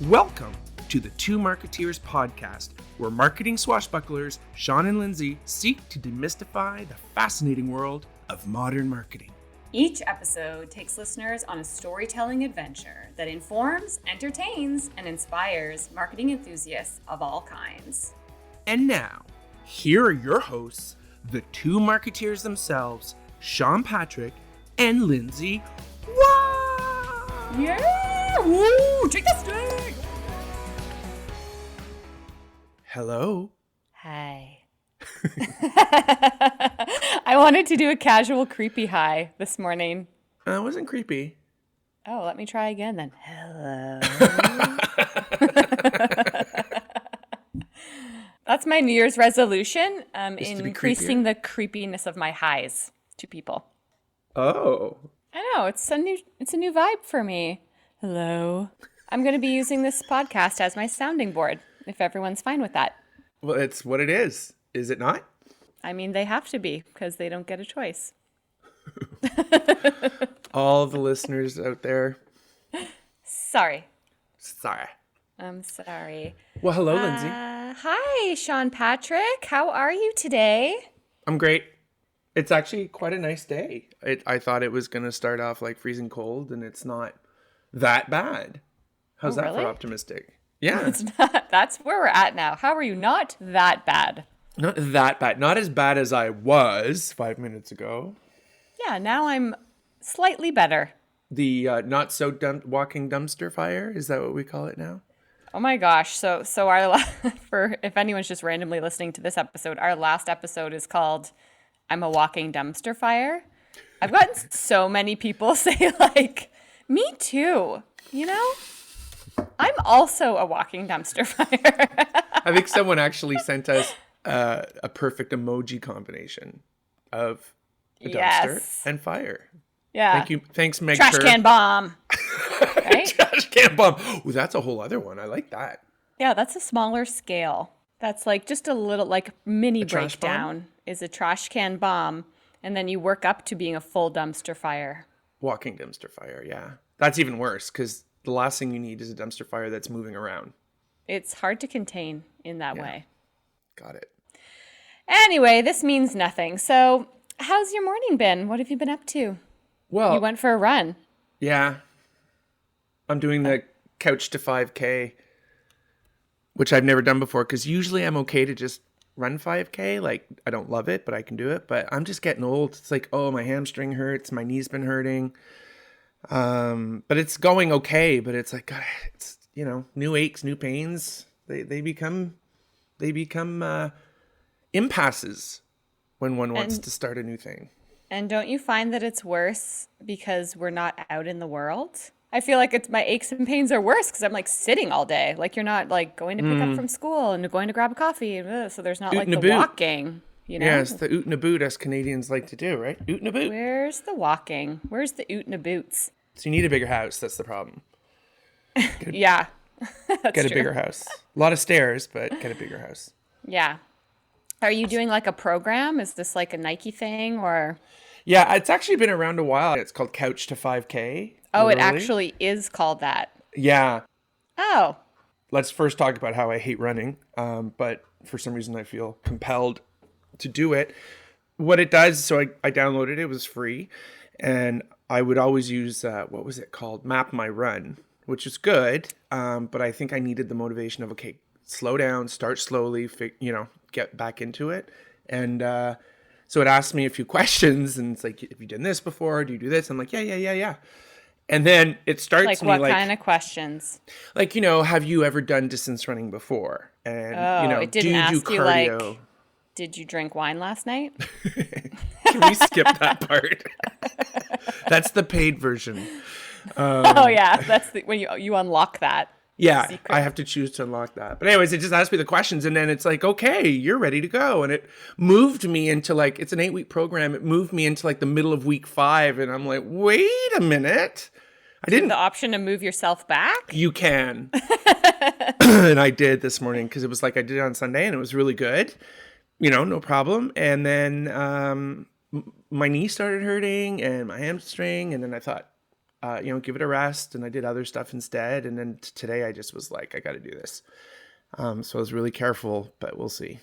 Welcome to the Two Marketeers podcast, where marketing swashbucklers Sean and Lindsay seek to demystify the fascinating world of modern marketing. Each episode takes listeners on a storytelling adventure that informs, entertains, and inspires marketing enthusiasts of all kinds. And now, here are your hosts, the two marketeers themselves, Sean Patrick and Lindsay. Wow! Yeah! Woo! Take the stick! Hello. Hi. I wanted to do a casual creepy hi this morning. It wasn't creepy. Oh, let me try again then. Hello. That's my New Year's resolution, increasing the creepiness of my highs to people. Oh. I know, it's a new vibe for me. Hello. I'm going to be using this podcast as my sounding board, if everyone's fine with that. Well, it's what it is it not? I mean, they have to be, because they don't get a choice. All the listeners out there. Sorry. I'm sorry. Well, hello, Lindsay. Hi, Sean Patrick. How are you today? I'm great. It's actually quite a nice day. I thought it was going to start off like freezing cold, and it's not that bad. How's that really? for optimistic? Yeah. It's not. That's where we're at now. How are you not that bad? Not that bad. Not as bad as I was 5 minutes ago. Yeah, now I'm slightly better. The not so walking dumpster fire, is that what we call it now? Oh my gosh. So our for if anyone's just randomly listening to this episode, our last episode is called I'm a walking dumpster fire. I've gotten so many people say like, me too, you know? I'm also a walking dumpster fire. I think someone actually sent us a perfect emoji combination of a dumpster and fire. Yeah. Thank you. Thanks, Meg. Trash can bomb. Right? Trash can bomb. Ooh, that's a whole other one. I like that. Yeah, that's a smaller scale. That's like just a little like mini A trash breakdown bomb? Is a trash can bomb. And then you work up to being a full dumpster fire. Walking dumpster fire, yeah. That's even worse because the last thing you need is a dumpster fire that's moving around. It's hard to contain in that way. Got it. Anyway, this means nothing. So how's your morning been? What have you been up to? Well, You went for a run. yeah. I'm doing the couch to 5K, which I've never done before because usually I'm okay to just run 5K. Like, I don't love it, but I can do it. But I'm just getting old. It's like, oh, my hamstring hurts. My knee's been hurting. But it's going okay. But it's like, God, it's, new aches, new pains. They become impasses when one wants to start a new thing. And don't you find that it's worse because we're not out in the world? I feel like it's my aches and pains are worse because I'm like sitting all day. Like you're not like going to pick up from school and going to grab a coffee. So there's not like the walking, you know? Yeah, it's the oot and a boot us Canadians like to do, right? Oot and a boot. Where's the walking? Where's the oot and a boots? So you need a bigger house. That's the problem. Yeah. Get a bigger house. A lot of stairs, but get a bigger house. Yeah. Are you doing like a program? Is this like a Nike thing or? Yeah, it's actually been around a while. It's called Couch to 5K. Oh, literally. it actually is called that. Yeah. Oh. Let's first talk about how I hate running. But for some reason I feel compelled to do it. What it does, so I downloaded it. It was free. And I would always use, what was it called? Map My Run, which is good. But I think I needed the motivation of, okay, slow down, start slowly, get back into it. And so it asked me a few questions. And it's like, have you done this before? Do you do this? I'm like, yeah. And then it starts like me what like, kind of questions? Like, have you ever done distance running before? And, it didn't do you ask do cardio? you like, did you drink wine last night? Can we skip that part? That's the paid version. Oh yeah, that's when you unlock that. Yeah, secret. I have to choose to unlock that. But anyways, it just asked me the questions, and then it's like, okay, you're ready to go. And it moved me into like, it's an 8-week program. It moved me into like the middle of week 5, and I'm like, wait a minute. I didn't. The option to move yourself back? You can. And I did this morning because it was like I did it on Sunday, and it was really good. No problem. And then my knee started hurting and my hamstring, and then I thought, give it a rest. And I did other stuff instead. And then today I just was like, I got to do this. So I was really careful, but we'll see.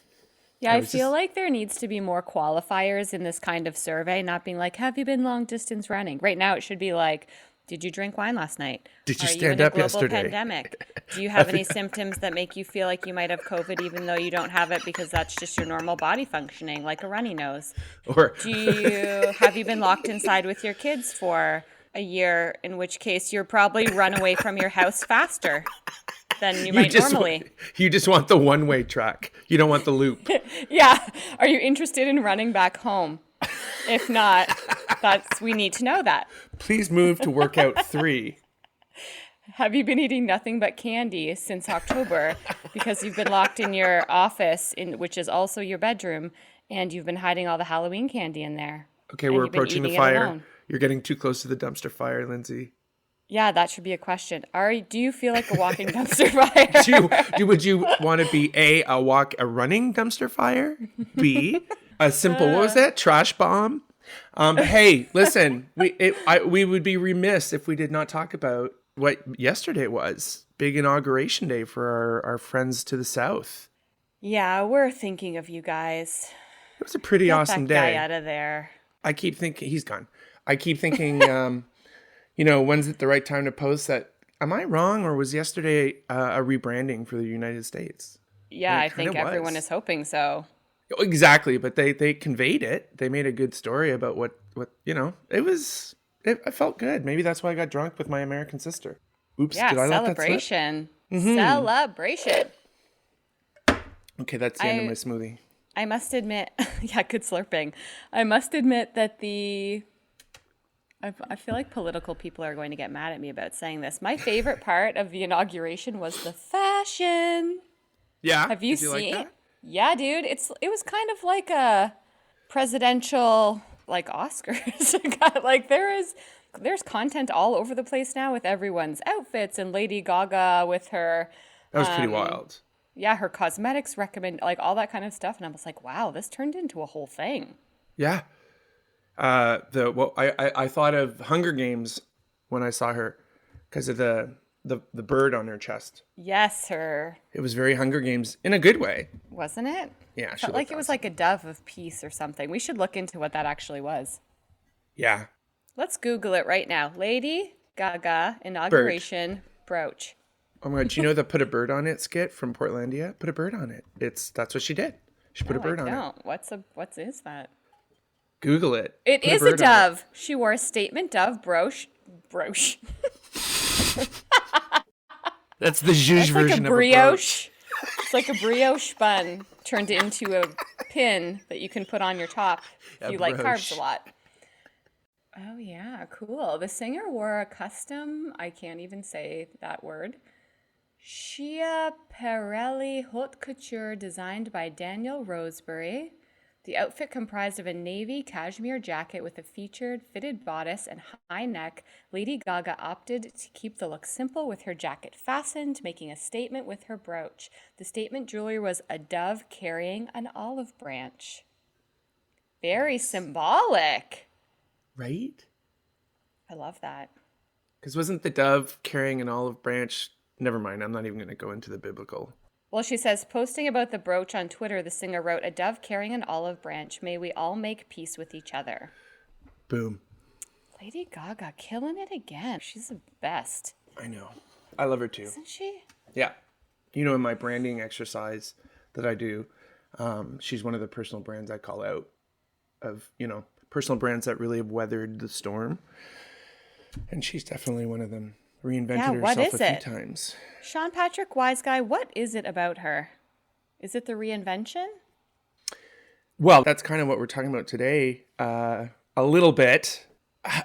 Yeah, I feel like there needs to be more qualifiers in this kind of survey, not being like, have you been long distance running? Right now it should be like, did you drink wine last night? Did you Are stand you in up a global yesterday? pandemic? Do you have any symptoms that make you feel like you might have COVID even though you don't have it because that's just your normal body functioning, like a runny nose? Or Have you been locked inside with your kids for a year, in which case you're probably run away from your house faster than you might normally? You just want the one-way track. You don't want the loop. Yeah. Are you interested in running back home? If not, we need to know that. Please move to workout 3. Have you been eating nothing but candy since October because you've been locked in your office, which is also your bedroom, and you've been hiding all the Halloween candy in there? Okay, and we're you've been approaching the eating it fire. alone? You're getting too close to the dumpster fire, Lindsay. Yeah, that should be a question. Do you feel like a walking dumpster fire? Would you want to be a running dumpster fire? B, a simple, what was that? Trash bomb? Hey, listen, we would be remiss if we did not talk about what yesterday was. Big inauguration day for our friends to the south. Yeah, we're thinking of you guys. It was a pretty awesome Get that day. guy out of there. I keep thinking, he's gone. I keep thinking, when's it the right time to post that? Am I wrong, or was yesterday a rebranding for the United States? Yeah, I think everyone is hoping so. Exactly, but they conveyed it. They made a good story about what I felt good. Maybe that's why I got drunk with my American sister. Oops, Yeah, did I let that slip? celebration. Celebration. Okay, that's the end of my smoothie. I must admit, yeah, good slurping. I must admit that I feel like political people are going to get mad at me about saying this. My favorite part of the inauguration was the fashion. Yeah, Have you did seen? like that? Yeah, dude. It was kind of like a presidential, like Oscars. Like there's content all over the place now with everyone's outfits and Lady Gaga with her. That was pretty wild. Yeah, her cosmetics like all that kind of stuff, and I was like, wow, this turned into a whole thing. Yeah. I thought of Hunger Games when I saw her because of the bird on her chest. Yes, her. It was very Hunger Games in a good way. Wasn't it? Yeah, Felt like it was like a dove of peace or something. We should look into what that actually was. Yeah. Let's Google it right now. Lady Gaga inauguration brooch. Oh my God, do you know the Put a Bird on It skit from Portlandia? Put a bird on it. That's what she did. She put a bird on it. What is that? Google it. It is a dove. She wore a statement dove brooch. That's the zhuzh version of a brooch. It's like a brioche bun turned into a pin that you can put on your top if you like carbs a lot. Oh yeah, cool. The singer wore a custom, I can't even say that word, Schiaparelli haute couture designed by Daniel Roseberry. The outfit comprised of a navy cashmere jacket with a featured fitted bodice and high neck. Lady Gaga opted to keep the look simple with her jacket fastened, making a statement with her brooch. The statement jewelry was a dove carrying an olive branch. Very symbolic. Right? I love that. Because wasn't the dove carrying an olive branch? Never mind, I'm not even going to go into the biblical. Well, she says, posting about the brooch on Twitter, the singer wrote, "A dove carrying an olive branch. May we all make peace with each other." Boom. Lady Gaga killing it again. She's the best. I know. I love her too. Isn't she? Yeah. In my branding exercise that I do, she's one of the personal brands I call out of, personal brands that really have weathered the storm. And she's definitely one of them. Reinvented herself a few times. Sean Patrick Wise Guy, what is it about her? Is it the reinvention? Well, that's kind of what we're talking about today. A little bit.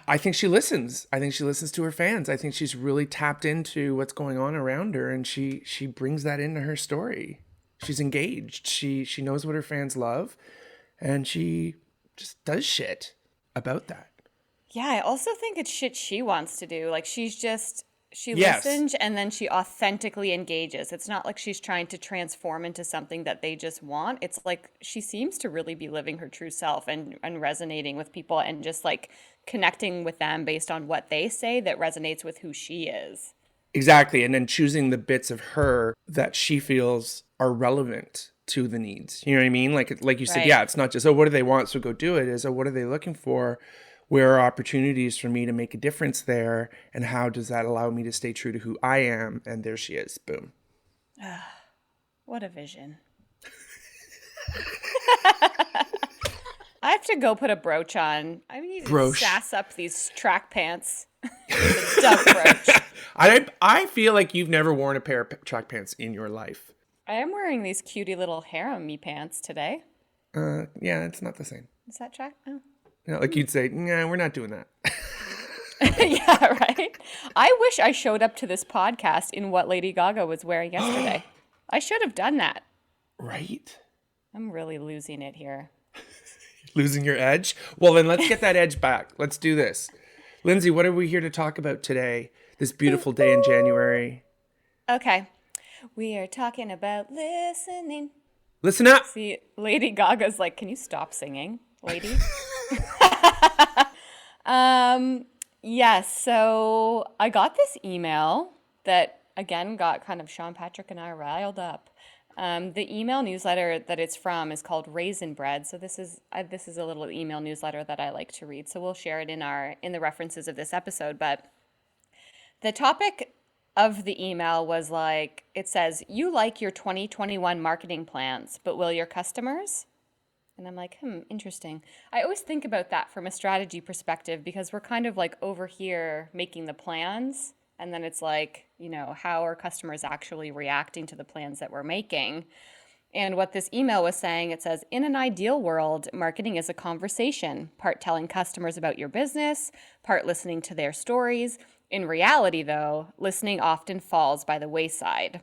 I think she listens. I think she listens to her fans. I think she's really tapped into what's going on around her, and she brings that into her story. She's engaged. She knows what her fans love, and she just does shit about that. Yeah, I also think it's shit she wants to do. Like, she's just She Yes. listens and then she authentically engages. It's not like she's trying to transform into something that they just want. It's like she seems to really be living her true self and resonating with people and just like connecting with them based on what they say that resonates with who she is. Exactly. And then choosing the bits of her that she feels are relevant to the needs. You know what I mean? Like you said, Right. yeah, it's not just, oh, what do they want? So go do it. Is, oh, what are they looking for? Where are opportunities for me to make a difference there? And how does that allow me to stay true to who I am? And there she is. Boom. What a vision. I have to go put a brooch on. I need to Brooch. sass up these track pants. The dove brooch. I feel like you've never worn a pair of track pants in your life. I am wearing these cutie little harem-y pants today. Yeah, it's not the same. Is that track? Oh. You know, like you'd say, nah, we're not doing that. Yeah, right. I wish I showed up to this podcast in what Lady Gaga was wearing yesterday. I should have done that. Right? I'm really losing it here. Losing your edge? Well, then let's get that edge back. Let's do this. Lindsay, what are we here to talk about today? This beautiful day in January. Okay. We are talking about listening. Listen up. See, Lady Gaga's like, can you stop singing, lady? Yes, so I got this email that, again, got kind of Sean Patrick and I riled up. The email newsletter that it's from is called Raisin Bread. So this is a little email newsletter that I like to read. So we'll share it in the references of this episode. But the topic of the email was like, it says, you like your 2021 marketing plans, but will your customers? And I'm like, interesting. I always think about that from a strategy perspective because we're kind of like over here making the plans. And then it's like, how are customers actually reacting to the plans that we're making? And what this email was saying, it says, in an ideal world, marketing is a conversation, part telling customers about your business, part listening to their stories. In reality, though, listening often falls by the wayside.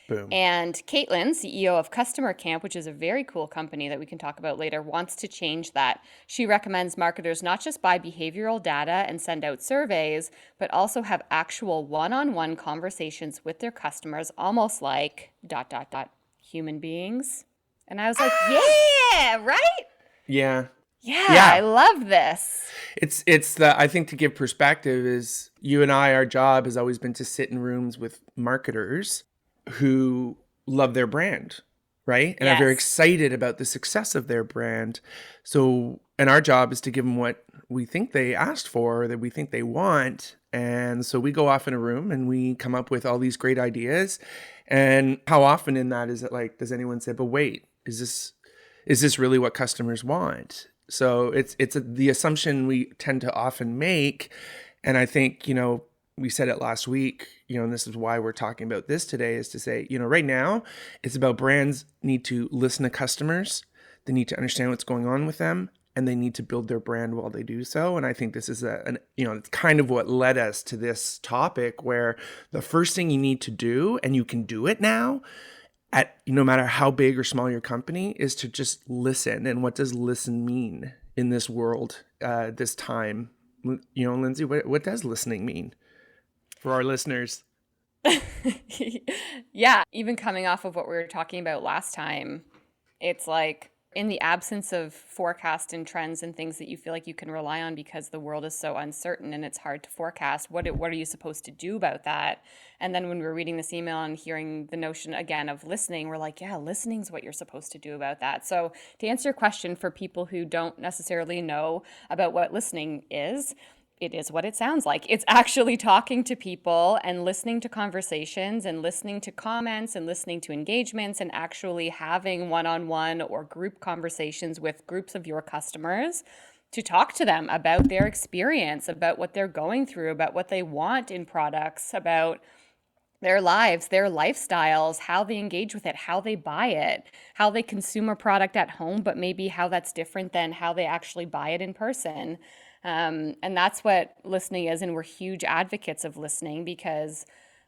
Boom. And Caitlin, CEO of Customer Camp, which is a very cool company that we can talk about later, wants to change that. She recommends marketers not just buy behavioral data and send out surveys, but also have actual one-on-one conversations with their customers, almost like ... human beings. And I was like, yeah, right? Yeah. Yeah, Yeah. I love this. It's the, I think to give perspective is you and I, our job has always been to sit in rooms with marketers who love their brand, right? And are very Yes. excited about the success of their brand. So, and our job is to give them what we think they asked for, that we think they want. And so we go off in a room and we come up with all these great ideas. And how often in that is it like, does anyone say, but wait, is this really what customers want? So it's the assumption we tend to often make. And I think, we said it last week, and this is why we're talking about this today, is to say, right now it's about brands need to listen to customers. They need to understand what's going on with them, and they need to build their brand while they do so. And I think this is it's kind of what led us to this topic, where the first thing you need to do, and you can do it now, at no matter how big or small your company, is to just listen. And what does listen mean in this world, this time? Lindsay, what does listening mean for our listeners? Yeah, even coming off of what we were talking about last time, it's like in the absence of forecast and trends and things that you feel like you can rely on because the world is so uncertain and it's hard to forecast, what are you supposed to do about that? And then when we were reading this email and hearing the notion again of listening, we're like, yeah, listening's what you're supposed to do about that. So to answer your question, for people who don't necessarily know about what listening is, it is what it sounds like. It's actually talking to people and listening to conversations and listening to comments and listening to engagements and actually having one-on-one or group conversations with groups of your customers to talk to them about their experience, about what they're going through, about what they want in products, about their lives, their lifestyles, how they engage with it, how they buy it, how they consume a product at home, but maybe how that's different than how they actually buy it in person. And that's what listening is. And we're huge advocates of listening because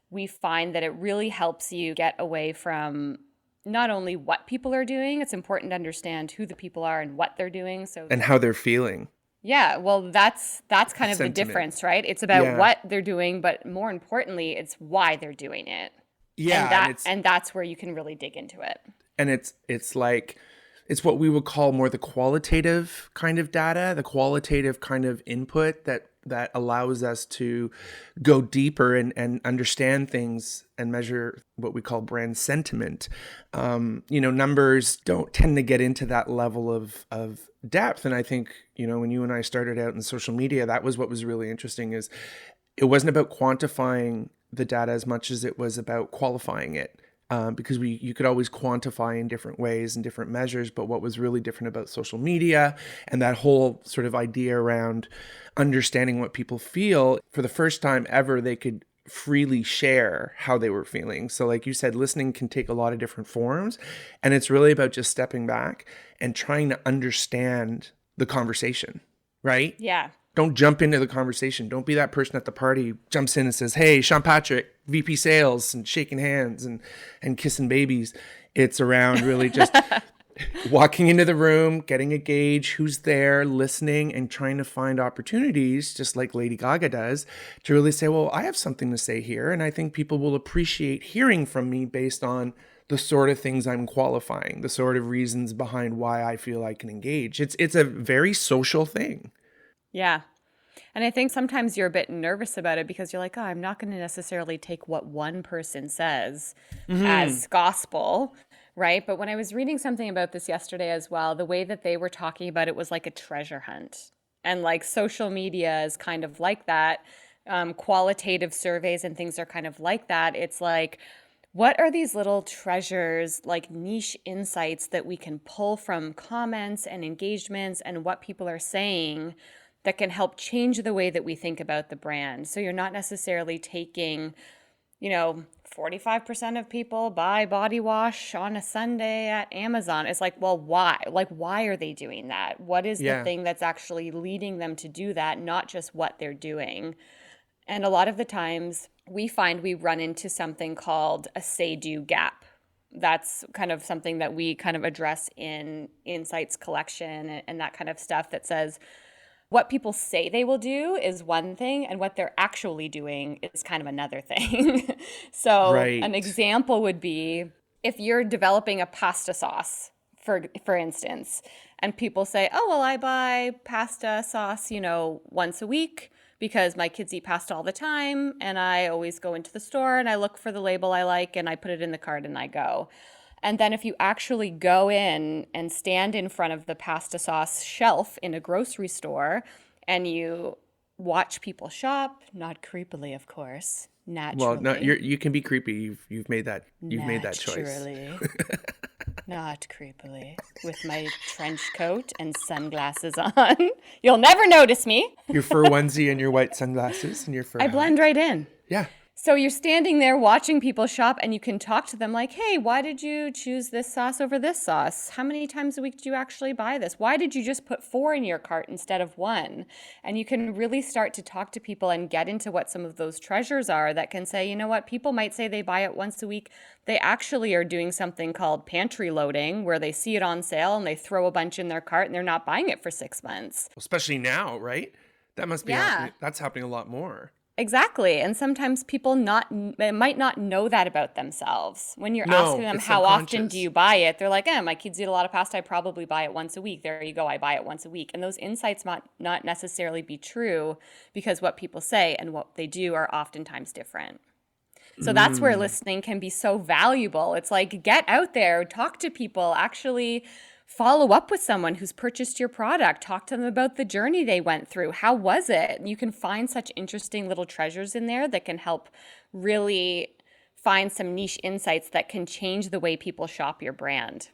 we find that it really helps you get away from not only what people are doing, it's important to understand who the people are and what they're doing. And how they're feeling. Yeah, well, that's kind of the Sentiment. difference, right? It's about Yeah. what they're doing, but more importantly, it's why they're doing it. And Yeah, that's where you can really dig into it. it's like it's what we would call more the qualitative kind of data, the qualitative kind of input that allows us to go deeper and understand things and measure what we call brand sentiment. Numbers don't tend to get into that level of depth. And I think, when you and I started out in social media, that was what was really interesting is it wasn't about quantifying the data as much as it was about qualifying it. Because you could always quantify in different ways and different measures, but what was really different about social media and that whole sort of idea around understanding what people feel, for the first time ever, they could freely share how they were feeling. So like you said, listening can take a lot of different forms, and it's really about just stepping back and trying to understand the conversation, right? Yeah. Don't jump into the conversation. Don't be that person at the party who jumps in and says, "Hey, Sean Patrick, VP sales," and shaking hands and kissing babies. It's around really just walking into the room, getting a gauge, who's there, listening, and trying to find opportunities, just like Lady Gaga does, to really say, well, I have something to say here, and I think people will appreciate hearing from me based on the sort of things I'm qualifying, the sort of reasons behind why I feel I can engage. It's a very social thing. Yeah. And I think sometimes you're a bit nervous about it because you're like, oh, I'm not going to necessarily take what one person says as gospel, right? But when I was reading something about this yesterday as well, the way that they were talking about it was like a treasure hunt. And like social media is kind of like that. Qualitative surveys and things are kind of like that. It's like, what are these little treasures, like niche insights that we can pull from comments and engagements and what people are saying that can help change the way that we think about the brand? So you're not necessarily taking, 45% of people buy body wash on a Sunday at Amazon. It's like, well, why? Like, why are they doing that? What is the Yeah. thing that's actually leading them to do that, not just what they're doing? And a lot of the times we find we run into something called a say-do gap. That's kind of something that we kind of address in Insights collection and that kind of stuff that says, what people say they will do is one thing, and what they're actually doing is kind of another thing. So an Right. example would be if you're developing a pasta sauce, for instance, and people say, oh, well, I buy pasta sauce, once a week because my kids eat pasta all the time, and I always go into the store and I look for the label I like and I put it in the cart and I go. And then if you actually go in and stand in front of the pasta sauce shelf in a grocery store and you watch people shop, not creepily, of course, Well, no, naturally, you can be creepy. You've made that choice. naturally, not creepily, with my trench coat and sunglasses on. You'll never notice me. Your fur onesie and your white sunglasses and your fur I blend hat. right in. Yeah. So you're standing there watching people shop and you can talk to them like, hey, why did you choose this sauce over this sauce? How many times a week do you actually buy this? Why did you just put 4 in your cart instead of 1? And you can really start to talk to people and get into what some of those treasures are that can say, you know what, people might say they buy it once a week. They actually are doing something called pantry loading where they see it on sale and they throw a bunch in their cart and they're not buying it for 6 months. Especially now, right? That must be Yeah. happening. That's happening a lot more. Exactly. And sometimes people they might not know that about themselves. When you're asking No, them, it's how often do subconscious. you buy it? They're like, my kids eat a lot of pasta. I probably buy it once a week. There you go. I buy it once a week. And those insights might not necessarily be true because what people say and what they do are oftentimes different. So that's where listening can be so valuable. It's like, get out there, talk to people, actually follow up with someone who's purchased your product, talk to them about the journey they went through. How was it? You can find such interesting little treasures in there that can help really find some niche insights that can change the way people shop your brand.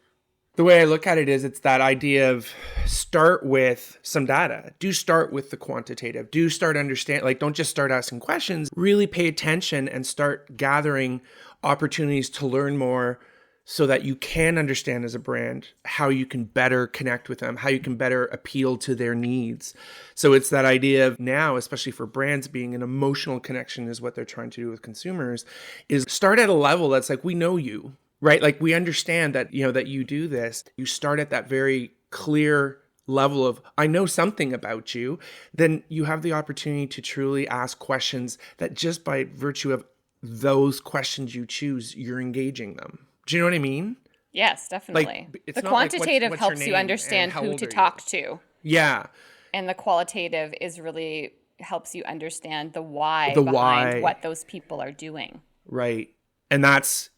The way I look at it is it's that idea of start with some data. Do start with the quantitative. Do start understand, like don't just start asking questions. Really pay attention and start gathering opportunities to learn more so that you can understand as a brand how you can better connect with them, how you can better appeal to their needs. So it's that idea of now, especially for brands, being an emotional connection is what they're trying to do with consumers, is start at a level that's like, we know you, right? Like we understand that, that you do this. You start at that very clear level of I know something about you, then you have the opportunity to truly ask questions that just by virtue of those questions you choose, you're engaging them. Do you know what I mean? Yes, Like, definitely. it's The not like quantitative what's your helps you name and understand how who old to are you? talk to, Yeah, and the qualitative is really helps you understand the why the behind why, what those people are doing. right? And that's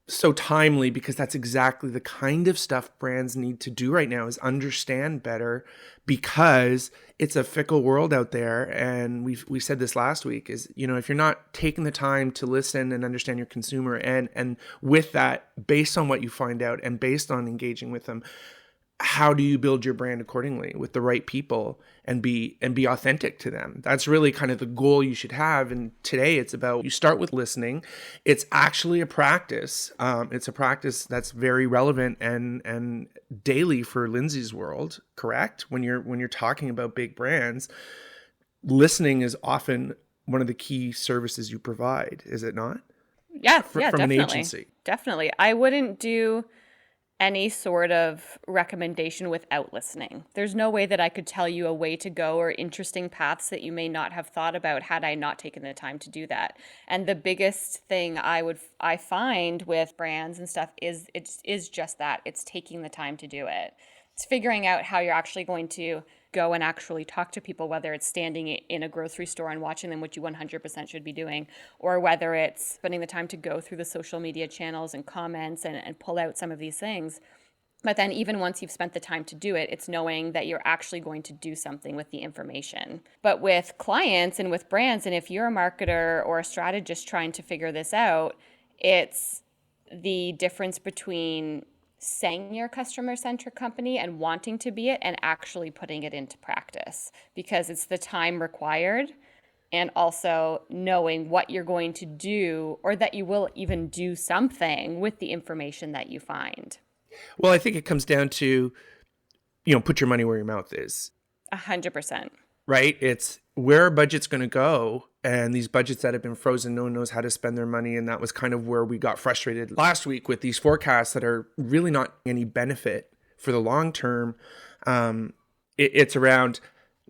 so timely because that's exactly the kind of stuff brands need to do right now is understand better because it's a fickle world out there. And we said this last week is, if you're not taking the time to listen and understand your consumer and with that, based on what you find out and based on engaging with them, how do you build your brand accordingly with the right people and be authentic to them? That's really kind of the goal you should have. And today it's about, you start with listening. It's actually a practice. It's a practice that's very relevant and daily for Lindsay's world. Correct? When you're talking about big brands, listening is often one of the key services you provide. Is it not? Yeah, yeah, From an definitely. agency. Definitely. I wouldn't do any sort of recommendation without listening. There's no way that I could tell you a way to go or interesting paths that you may not have thought about had I not taken the time to do that. And the biggest thing I find with brands and stuff is it is just that. It's taking the time to do it. It's figuring out how you're actually going to go and actually talk to people, whether it's standing in a grocery store and watching them, which you 100% should be doing, or whether it's spending the time to go through the social media channels and comments and pull out some of these things. But then even once you've spent the time to do it, it's knowing that you're actually going to do something with the information. But with clients and with brands, and if you're a marketer or a strategist trying to figure this out, it's the difference between saying you're a customer-centric company and wanting to be it and actually putting it into practice, because it's the time required and also knowing what you're going to do or that you will even do something with the information that you find. Well, I think it comes down to, put your money where your mouth is. 100%. Right? It's where our budget's going to go. And these budgets that have been frozen, no one knows how to spend their money. And that was kind of where we got frustrated last week with these forecasts that are really not any benefit for the long term. It's around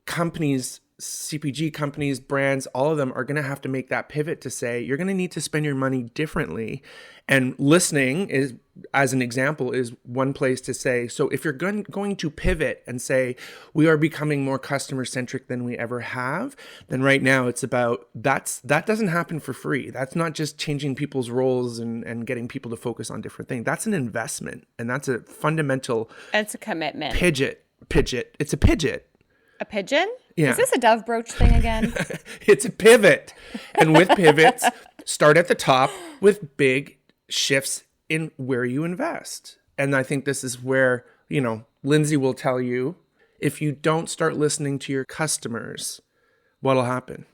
companies, CPG companies, brands, all of them are going to have to make that pivot to say, you're going to need to spend your money differently. And listening is, as an example, is one place to say, so if you're going to pivot and say, we are becoming more customer centric than we ever have, then right now it's about, that doesn't happen for free. That's not just changing people's roles and getting people to focus on different things. That's an investment. And that's a fundamental It's a commitment. Pidget. It's a pidget. A pigeon? Yeah. Is this a dove brooch thing again? It's a pivot. And with pivots, start at the top with big shifts in where you invest. And I think this is where, Lindsay will tell you, if you don't start listening to your customers, what'll happen?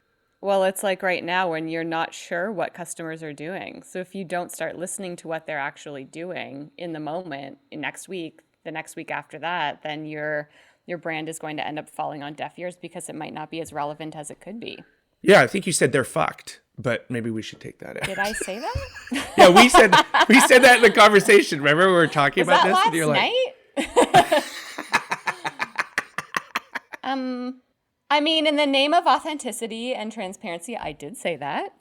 Well, it's like right now when you're not sure what customers are doing. So if you don't start listening to what they're actually doing in the moment, next week, the next week after that, then your brand is going to end up falling on deaf ears because it might not be as relevant as it could be. Yeah, I think you said they're fucked, but maybe we should take that out. Did I say that? Yeah, we said that in the conversation. Remember we were talking about this? Last And you're night? I mean, in the name of authenticity and transparency, I did say that.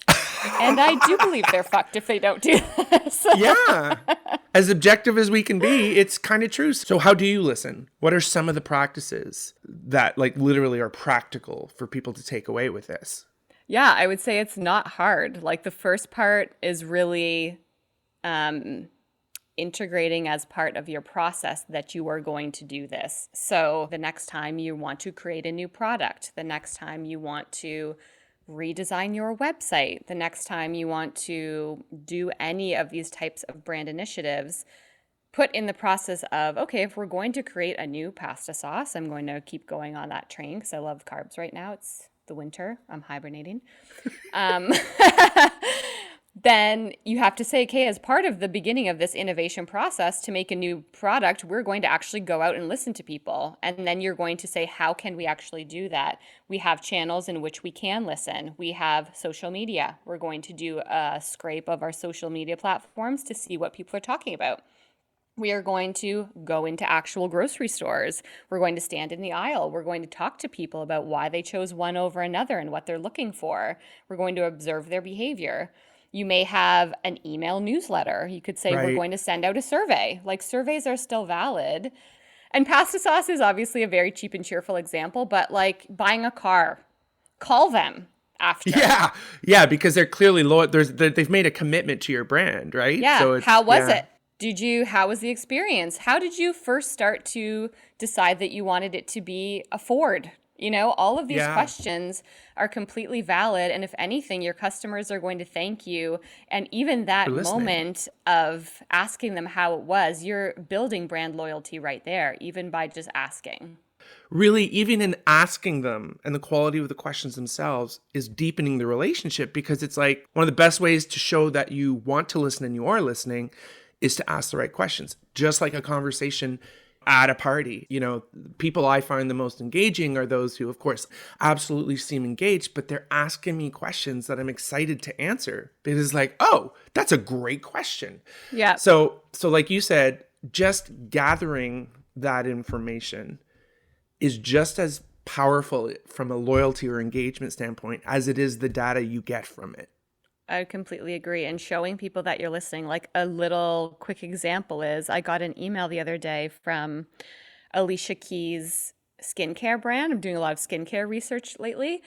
And I do believe they're fucked if they don't do this. Yeah. As objective as we can be, it's kind of true. So how do you listen? What are some of the practices that literally are practical for people to take away with this? Yeah, I would say it's not hard. Like the first part is really integrating as part of your process that you are going to do this. So the next time you want to create a new product, the next time you want to redesign your website, the next time you want to do any of these types of brand initiatives, put in the process of, okay, if we're going to create a new pasta sauce, I'm going to keep going on that train because I love carbs right now. It's the winter. I'm hibernating. Then you have to say, okay, as part of the beginning of this innovation process to make a new product, we're going to actually go out and listen to people. And then you're going to say, how can we actually do that? We have channels in which we can listen. We have social media. We're going to do a scrape of our social media platforms to see what people are talking about. We are going to go into actual grocery stores. We're going to stand in the aisle. We're going to talk to people about why they chose one over another and what they're looking for. We're going to observe their behavior. You may have an email newsletter. You could say, we're Right. going to send out a survey. Like, surveys are still valid. And pasta sauce is obviously a very cheap and cheerful example, but like buying a car, call them after. Yeah. Yeah. Because they're clearly loyal. They've made a commitment to your brand, right? Yeah. So it's, How was yeah. it? How was the experience? How did you first start to decide that you wanted it to be a Ford? All of these Yeah. questions are completely valid. And if anything, your customers are going to thank you. And even For that listening. moment of asking them how it was, you're building brand loyalty right there, even by just asking. Really, even in asking them and the quality of the questions themselves is deepening the relationship, because it's like one of the best ways to show that you want to listen and you are listening is to ask the right questions. Just like a conversation at a party. People I find the most engaging are those who, of course, absolutely seem engaged, but they're asking me questions that I'm excited to answer, because it's like, oh, that's a great question. Yeah. So like you said, just gathering that information is just as powerful from a loyalty or engagement standpoint as it is the data you get from it. I completely agree. And showing people that you're listening, like a little quick example is I got an email the other day from Alicia Keys' skincare brand. I'm doing a lot of skincare research lately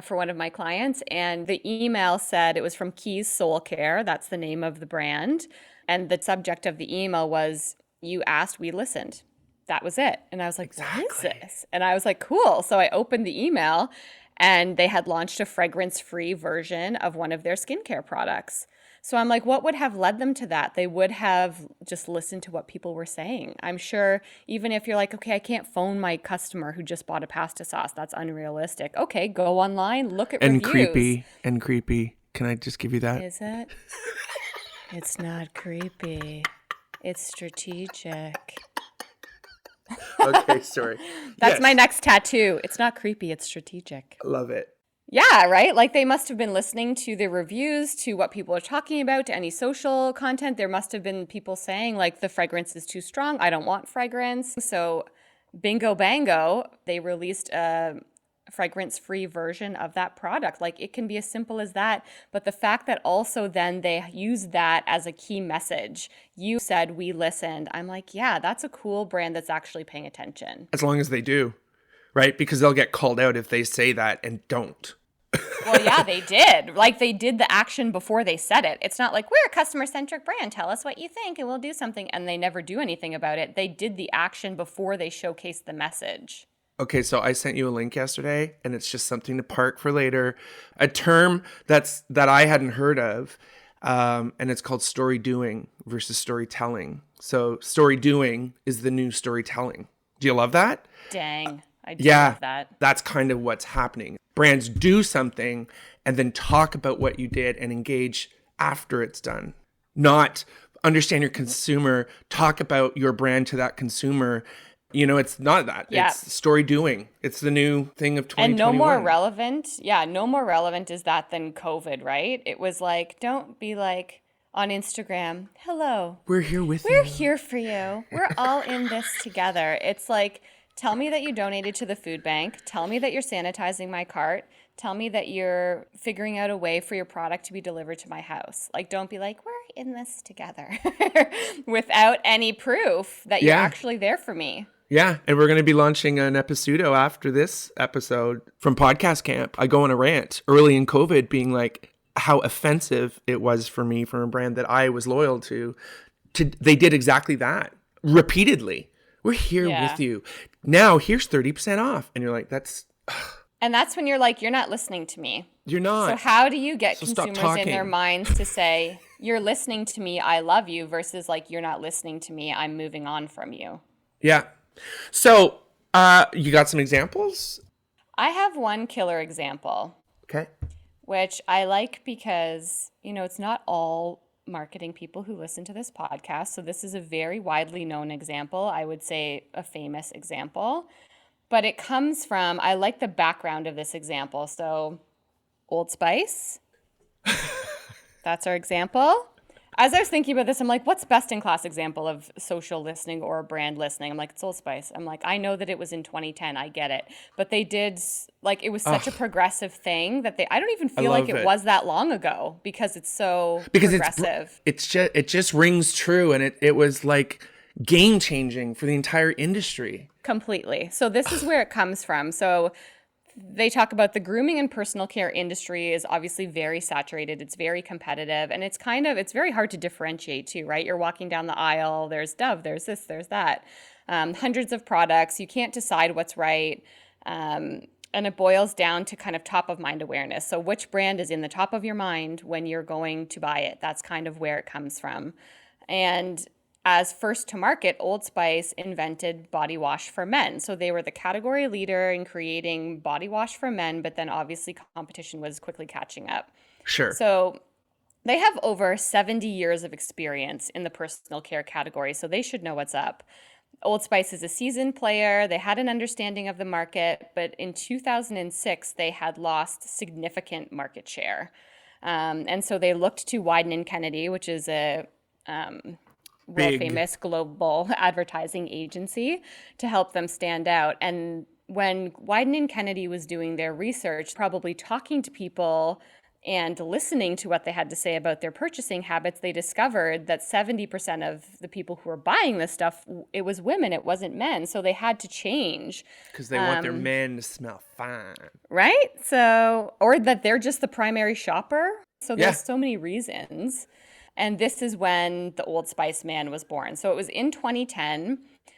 for one of my clients. And the email said it was from Keys Soul Care. That's the name of the brand. And the subject of the email was, "You asked, we listened." That was it. And I was like, what is this? And I was like, cool. So I opened the email and they had launched a fragrance-free version of one of their skincare products. So I'm like, what would have led them to that? They would have just listened to what people were saying. I'm sure even if you're like, okay, I can't phone my customer who just bought a pasta sauce. That's unrealistic. Okay, go online, look at And reviews. creepy. Can I just give you that? Is it? It's not creepy. It's strategic. Okay, sorry. That's Yes. my next tattoo. It's not creepy, it's strategic. Love it. Yeah, right? Like they must have been listening to the reviews, to what people are talking about, to any social content. There must have been people saying, like, the fragrance is too strong. I don't want fragrance. So, bingo bango, they released a fragrance-free version of that product. Like, it can be as simple as that. But the fact that also then they use that as a key message. You said we listened. I'm like, yeah, that's a cool brand that's actually paying attention. As long as they do, right? Because they'll get called out if they say that and don't. Well, yeah, they did. Like they did the action before they said it. It's not like, we're a customer-centric brand. Tell us what you think and we'll do something. And they never do anything about it. They did the action before they showcased the message. Okay, so I sent you a link yesterday, and it's just something to park for later. A term that I hadn't heard of, and it's called story doing versus storytelling. So story doing is the new storytelling. Do you love that? Dang, I do Yeah, love that. that's kind of what's happening. Brands do something and then talk about what you did and engage after it's done. Not understand your consumer, talk about your brand to that consumer. It's not that. Yeah. It's story doing. It's the new thing of 2021. And no more relevant. Yeah, no more relevant is that than COVID, right? It was like, don't be like on Instagram, hello, We're here with we're you. here for you. We're all in this together. It's like, tell me that you donated to the food bank. Tell me that you're sanitizing my cart. Tell me that you're figuring out a way for your product to be delivered to my house. Like, don't be like, we're in this together without any proof that you're Yeah. actually there for me. Yeah, and we're going to be launching an episodo after this episode from Podcast Camp. I go on a rant early in COVID being like how offensive it was for me from a brand that I was loyal to. They did exactly that repeatedly. We're here Yeah. with you. Now here's 30% off. And you're like, And that's when you're like, you're not listening to me. you're not. So how do you get So stop consumers in their talking. minds to say, you're listening to me, I love you, versus like, you're not listening to me, I'm moving on from you? Yeah. So you got some examples? I have one killer example, Okay. which I like because, it's not all marketing people who listen to this podcast. So this is a very widely known example. I would say a famous example. But it comes from, I like the background of this example. So Old Spice, that's our example. As I was thinking about this, I'm like, what's best in class example of social listening or brand listening? I'm like, it's Old Spice. I'm like, I know that it was in 2010. I get it. But they did, like, it was such a progressive thing that I don't even I feel like love it it. was that long ago because it's so Because progressive. it just rings true, and it was like game changing for the entire industry. Completely. So this is where it comes from. So they talk about the grooming and personal care industry is obviously very saturated. It's very competitive, and it's very hard to differentiate too, right? You're walking down the aisle, there's Dove, there's this, there's that. Hundreds of products. You can't decide what's right. And it boils down to kind of top of mind awareness. So which brand is in the top of your mind when you're going to buy it? That's kind of where it comes from. And as first to market, Old Spice invented body wash for men. So they were the category leader in creating body wash for men, but then obviously competition was quickly catching up. Sure. So they have over 70 years of experience in the personal care category, so they should know what's up. Old Spice is a seasoned player. They had an understanding of the market, but in 2006, they had lost significant market share. And so they looked to Wieden & Kennedy, which is a world Big. famous global advertising agency, to help them stand out. And when Wieden & Kennedy was doing their research, probably talking to people and listening to what they had to say about their purchasing habits, they discovered that 70% of the people who were buying this stuff, it was women, it wasn't men. So they had to change. Because they want their men to smell fine. Right? So, or that they're just the primary shopper. So there's Yeah. so many reasons. And this is when the Old Spice man was born. So it was in 2010.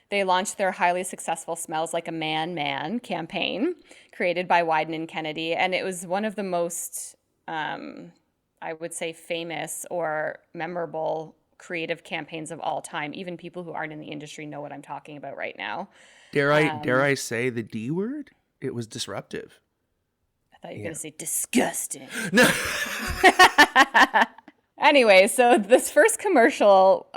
They launched their highly successful Smells Like a Man campaign created by Wieden & Kennedy. And it was one of the most, I would say, famous or memorable creative campaigns of all time. Even people who aren't in the industry know what I'm talking about right now. Dare I say the D word? It was disruptive. I thought you were going to say disgusting. No. Anyway, so this first commercial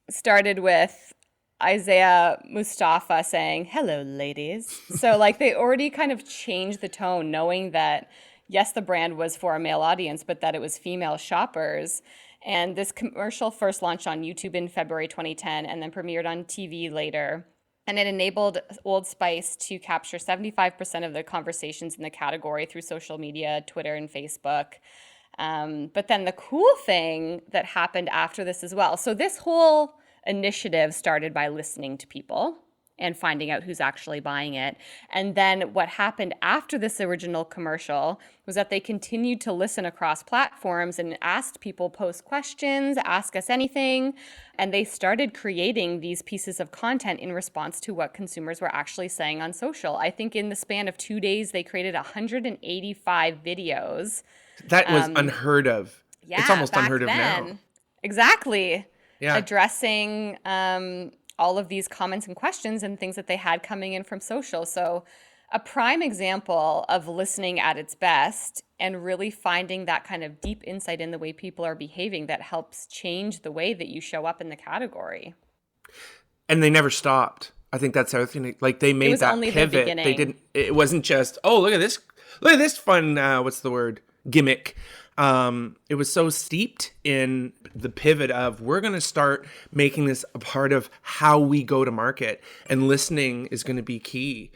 started with Isaiah Mustafa saying, "Hello, ladies." So like they already kind of changed the tone, knowing that, yes, the brand was for a male audience, but that it was female shoppers. And this commercial first launched on YouTube in February 2010 and then premiered on TV later. And it enabled Old Spice to capture 75% of the conversations in the category through social media, Twitter and Facebook. But then the cool thing that happened after this as well. So this whole initiative started by listening to people and finding out who's actually buying it. And then what happened after this original commercial was that they continued to listen across platforms and asked people, post questions, ask us anything. And they started creating these pieces of content in response to what consumers were actually saying on social. I think in the span of 2 days, they created 185 videos. That was unheard of. Yeah, it's almost back unheard of then. now. Exactly. Yeah. Addressing all of these comments and questions and things that they had coming in from social. So a prime example of listening at its best and really finding that kind of deep insight in the way people are behaving that helps change the way that you show up in the category. And they never stopped. I think that's the other thing. Like they made was that only the pivot. beginning. They didn't. It wasn't just, oh, look at this fun. What's the word? Gimmick. It was so steeped in the pivot of we're going to start making this a part of how we go to market, and listening is going to be key.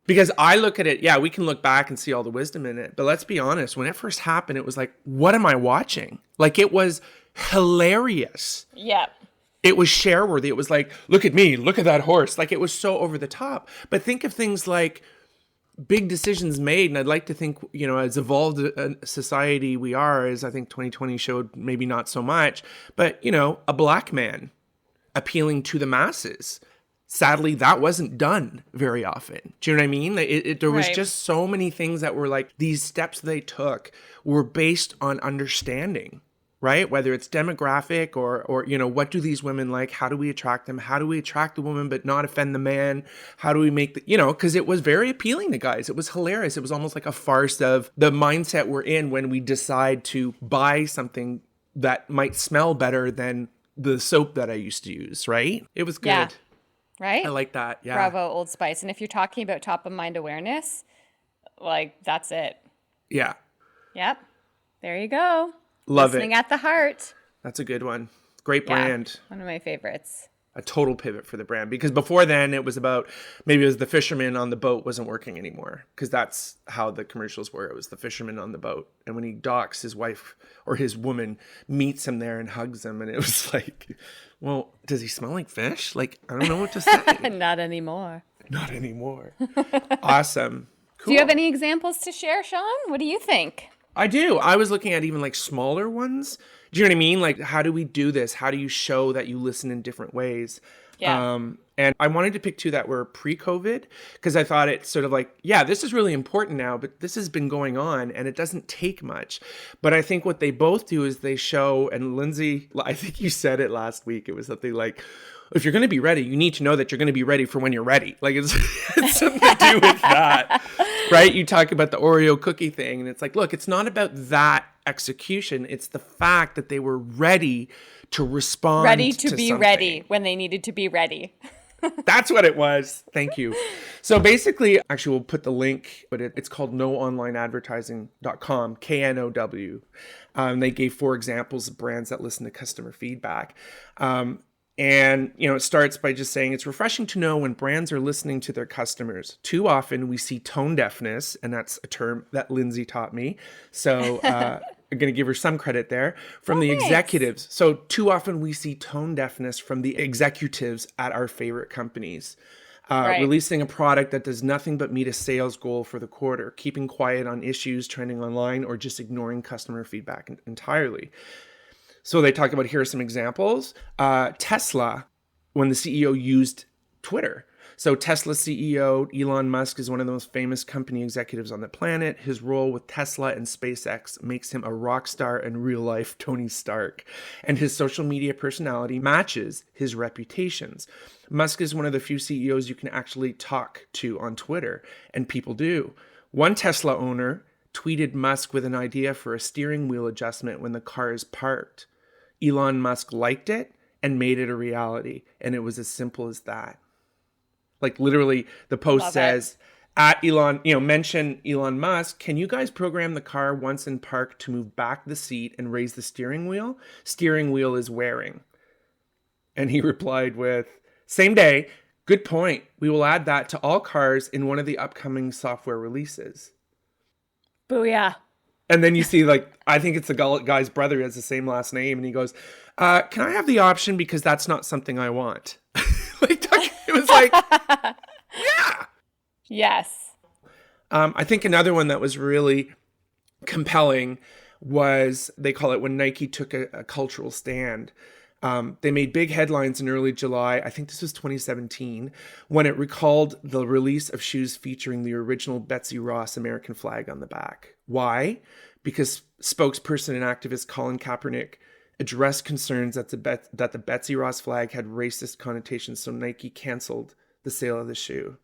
Because I look at it, yeah, we can look back and see all the wisdom in it, but let's be honest, when it first happened, it was like, what am I watching? Like it was hilarious. Yeah. It was share worthy. It was like, look at me, look at that horse. Like it was so over the top. But think of things like big decisions made, and I'd like to think, as evolved a society we are, as I think 2020 showed, maybe not so much, but a black man appealing to the masses. Sadly, that wasn't done very often. Do you know what I mean? There was Right. just so many things that were like, these steps they took were based on understanding, right? Whether it's demographic or what do these women like? How do we attract them? How do we attract the woman but not offend the man? How do we make because it was very appealing to guys. It was hilarious. It was almost like a farce of the mindset we're in when we decide to buy something that might smell better than the soap that I used to use, right? It was good. Yeah. Right? I like that. Yeah. Bravo, Old Spice. And if you're talking about top of mind awareness, like that's it. Yeah. Yep. There you go. Love Listening it. at the heart. That's a good one. Great Yeah, brand. one of my favorites. A total pivot for the brand, because before then it was about, maybe it was the fisherman on the boat wasn't working anymore, because that's how the commercials were. It was the fisherman on the boat, and when he docks, his wife or his woman meets him there and hugs him, and it was like, well, does he smell like fish? Like, I don't know what to say. Not anymore. Not anymore. Awesome. Cool. Do you have any examples to share, Sean? What do you think? I do. I was looking at even like smaller ones. Do you know what I mean? Like, how do we do this? How do you show that you listen in different ways? Yeah. And I wanted to pick two that were pre-COVID, because I thought it's sort of like, yeah, this is really important now, but this has been going on and it doesn't take much. But I think what they both do is they show, and Lindsay, I think you said it last week, it was something like, if you're going to be ready, you need to know that you're going to be ready for when you're ready. Like, it's something to do with that, right? You talk about the Oreo cookie thing, and it's like, look, it's not about that execution. It's the fact that they were ready to respond. Ready to be something. ready when they needed to be ready. That's what it was. Thank you. So basically, actually, we'll put the link, but it's called noonlineadvertising.com, KNOW. They gave 4 examples of brands that listen to customer feedback. And, it starts by just saying it's refreshing to know when brands are listening to their customers. Too often we see tone deafness, and that's a term that Lindsay taught me. So I'm going to give her some credit there from the thanks. executives. So too often we see tone deafness from the executives at our favorite companies. Right. Releasing a product that does nothing but meet a sales goal for the quarter, keeping quiet on issues trending online, or just ignoring customer feedback entirely. So they talk about, here are some examples. Tesla, when the CEO used Twitter. So Tesla CEO Elon Musk is one of the most famous company executives on the planet. His role with Tesla and SpaceX makes him a rock star and real life Tony Stark. And his social media personality matches his reputations. Musk is one of the few CEOs you can actually talk to on Twitter, and people do. One Tesla owner tweeted Musk with an idea for a steering wheel adjustment when the car is parked. Elon Musk liked it and made it a reality. And it was as simple as that. Like, literally, the post says, at Elon, mention Elon Musk, can you guys program the car once in park to move back the seat and raise the steering wheel? Steering wheel is wearing. And he replied with, same day, good point. We will add that to all cars in one of the upcoming software releases. Booyah. And then you see, like, I think it's the guy's brother who has the same last name. And he goes, can I have the option, because that's not something I want. It was like, yeah. Yes. I think another one that was really compelling was, they call it when Nike took a cultural stand. They made big headlines in early July, I think this was 2017, when it recalled the release of shoes featuring the original Betsy Ross American flag on the back. Why? Because spokesperson and activist Colin Kaepernick addressed concerns that the Betsy Ross flag had racist connotations, so Nike canceled the sale of the shoe.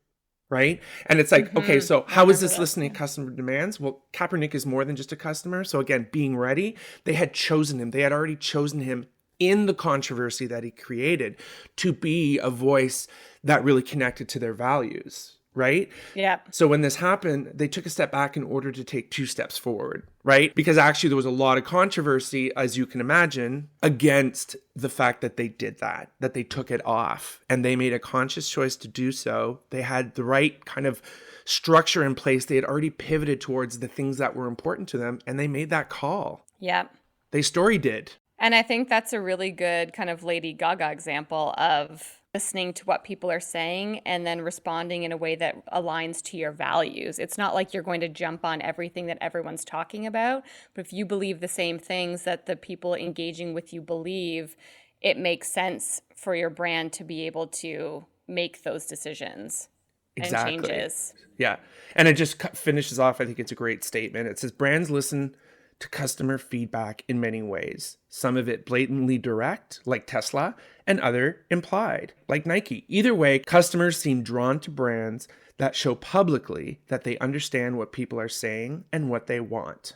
Right? And it's like, okay, so how is this listening to customer demands? Well, Kaepernick is more than just a customer. So again, being ready, they had chosen him. They had already chosen him in the controversy that he created to be a voice that really connected to their values, right? Yeah. So when this happened, they took a step back in order to take 2 steps forward, right? Because actually there was a lot of controversy, as you can imagine, against the fact that they did that they took it off, and they made a conscious choice to do so. They had the right kind of structure in place. They had already pivoted towards the things that were important to them, and they made that call. Yeah. They story did. And I think that's a really good kind of Lady Gaga example of listening to what people are saying and then responding in a way that aligns to your values. It's not like you're going to jump on everything that everyone's talking about, but if you believe the same things that the people engaging with you believe, it makes sense for your brand to be able to make those decisions and changes. Yeah. And it just finishes off, I think it's a great statement. It says, brands listen to customer feedback in many ways. Some of it blatantly direct, like Tesla, and other implied, like Nike. Either way, customers seem drawn to brands that show publicly that they understand what people are saying and what they want.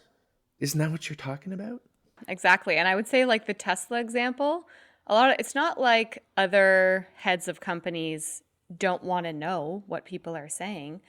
Isn't that what you're talking about? Exactly. And I would say, like the Tesla example, it's not like other heads of companies don't want to know what people are saying.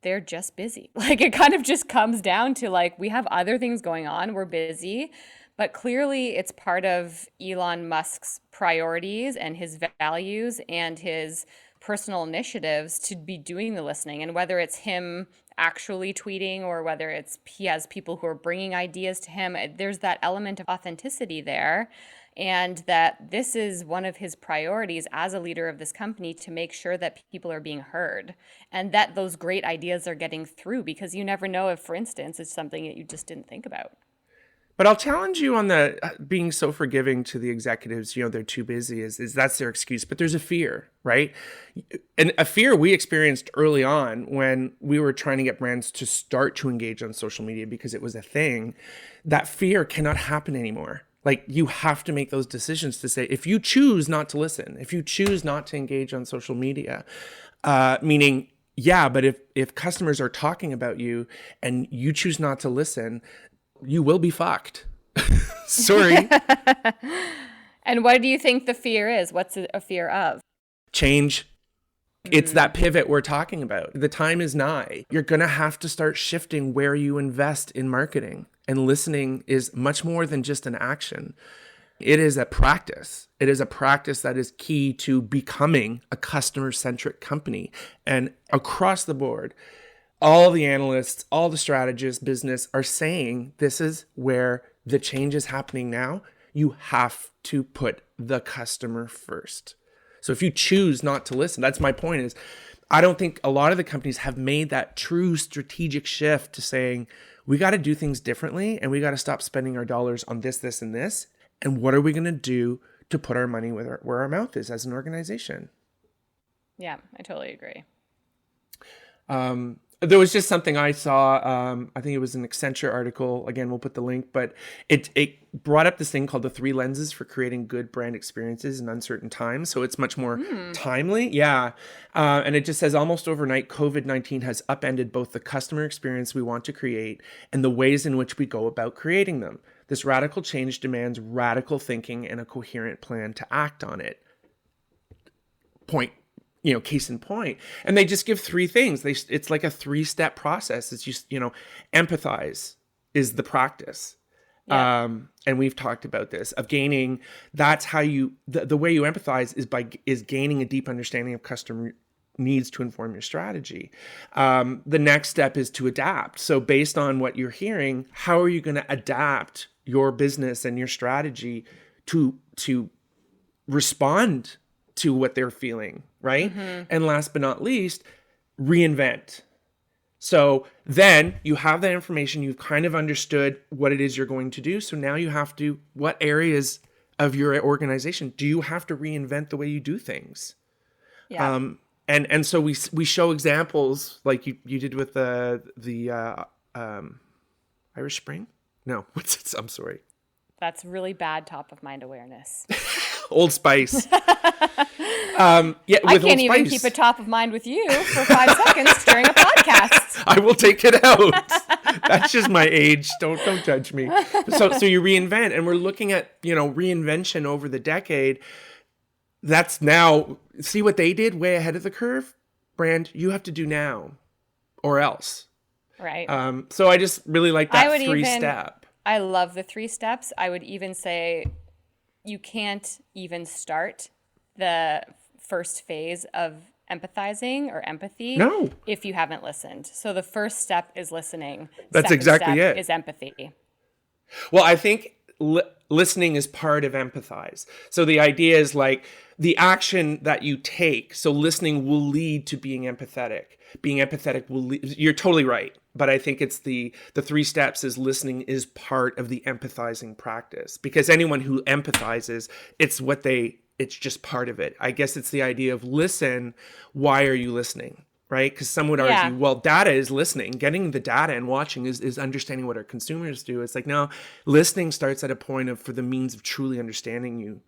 They're just busy. Like, it kind of just comes down to, like, we have other things going on. We're busy. But clearly, it's part of Elon Musk's priorities and his values and his personal initiatives to be doing the listening. And whether it's him actually tweeting or whether it's he has people who are bringing ideas to him, there's that element of authenticity there. And that this is one of his priorities as a leader of this company, to make sure that people are being heard and that those great ideas are getting through, because you never know if, for instance, it's something that you just didn't think about. But I'll challenge you on the being so forgiving to the executives. They're too busy. Is that's their excuse? But there's a fear, right? And a fear we experienced early on when we were trying to get brands to start to engage on social media because it was a thing. That fear cannot happen anymore. Like, you have to make those decisions to say, if you choose not to listen, if you choose not to engage on social media, meaning, yeah, but if customers are talking about you and you choose not to listen, you will be fucked. Sorry. And what do you think the fear is? What's a fear of? Change. It's that pivot we're talking about. The time is nigh. You're going to have to start shifting where you invest in marketing. And listening is much more than just an action. It is a practice. It is a practice that is key to becoming a customer-centric company. And across the board, all the analysts, all the strategists, business are saying this is where the change is happening now. You have to put the customer first. So if you choose not to listen, that's my point, is I don't think a lot of the companies have made that true strategic shift to saying, we got to do things differently and we got to stop spending our dollars on this, this, and this. And what are we going to do to put our money where our mouth is as an organization? Yeah, I totally agree. There was just something I saw. I think it was an Accenture article. Again, we'll put the link, but it brought up this thing called the 3 lenses for creating good brand experiences in uncertain times. So it's much more timely. Yeah. And it just says, almost overnight, COVID-19 has upended both the customer experience we want to create and the ways in which we go about creating them. This radical change demands radical thinking and a coherent plan to act on it. Case in point. And they just give 3 things. It's like a 3-step process. It's just, empathize is the practice. Yeah. And we've talked about this of gaining. That's how the way you empathize is gaining a deep understanding of customer needs to inform your strategy. The next step is to adapt. So based on what you're hearing, how are you going to adapt your business and your strategy to respond to what they're feeling, right? Mm-hmm. And last but not least, reinvent. So then you have that information, you've kind of understood what it is you're going to do. So now you have to, what areas of your organization do you have to reinvent the way you do things? Yeah. And so we show examples like you did with the Irish Spring. No, what's it? I'm sorry. That's really bad top of mind awareness. Old Spice. I can't even keep it top of mind with you for 5 seconds during a podcast. I will take it out. That's just my age. Don't judge me. So you reinvent, and we're looking at reinvention over the decade. That's now, see what they did way ahead of the curve. Brand, you have to do now, or else. Right. So I just really like that 3-step. I love the 3 steps. I would even say you can't even start the first phase of empathizing or empathy if you haven't listened. So the first step is listening. That's Second exactly step it. Is empathy. Well, I think listening is part of empathize. So the idea is like the action that you take. So listening will lead to being empathetic. Being empathetic will lead, you're totally right. But I think it's the 3 steps is listening is part of the empathizing practice, because anyone who empathizes, it's just part of it. I guess it's the idea of listen. Why are you listening? Right? Because some would argue, well, data is listening. Getting the data and watching is understanding what our consumers do. It's like, no, listening starts at a point of for the means of truly understanding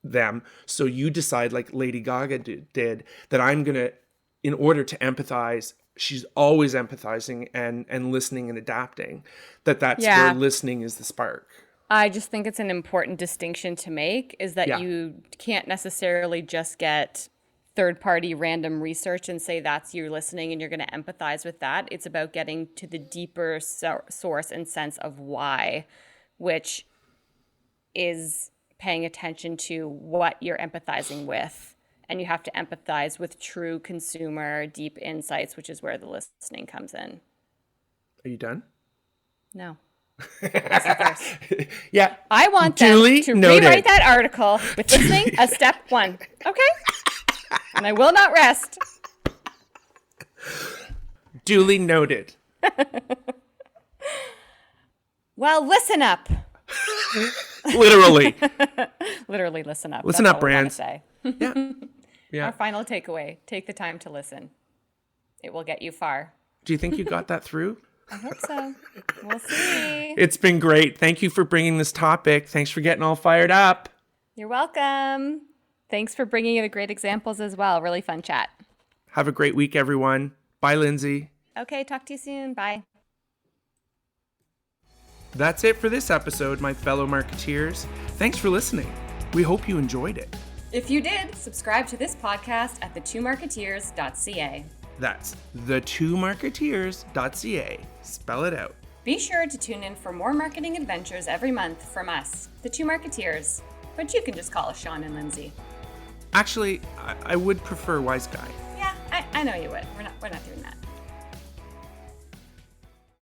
them. So you decide, like Lady Gaga did, that I'm going to, in order to empathize, she's always empathizing and listening and adapting. That's where listening is the spark. I just think it's an important distinction to make, is that you can't necessarily just get third-party random research and say that's you listening and you're going to empathize with that. It's about getting to the deeper source and sense of why, which is paying attention to what you're empathizing with. And you have to empathize with true consumer deep insights, which is where the listening comes in. Are you done? No. Listen first. Yeah. I want Duly them to noted. rewrite that article with listening as step 1. Okay? And I will not rest. Duly noted. Well, listen up. Literally. Literally listen up. Listen That's up, all we wanna brands. say. Yeah. Yeah. Our final takeaway, take the time to listen. It will get you far. Do you think you got that through? I hope so. We'll see. It's been great. Thank you for bringing this topic. Thanks for getting all fired up. You're welcome. Thanks for bringing in the great examples as well. Really fun chat. Have a great week, everyone. Bye, Lindsay. Okay, talk to you soon. Bye. That's it for this episode, my fellow marketeers. Thanks for listening. We hope you enjoyed it. If you did, subscribe to this podcast at thetwomarketeers.ca. That's the2marketeers.ca. Spell it out. Be sure to tune in for more marketing adventures every month from us, the Two Marketeers. But you can just call us Sean and Lindsay. Actually, I would prefer Wise Guy. Yeah, I know you would. We're not doing that.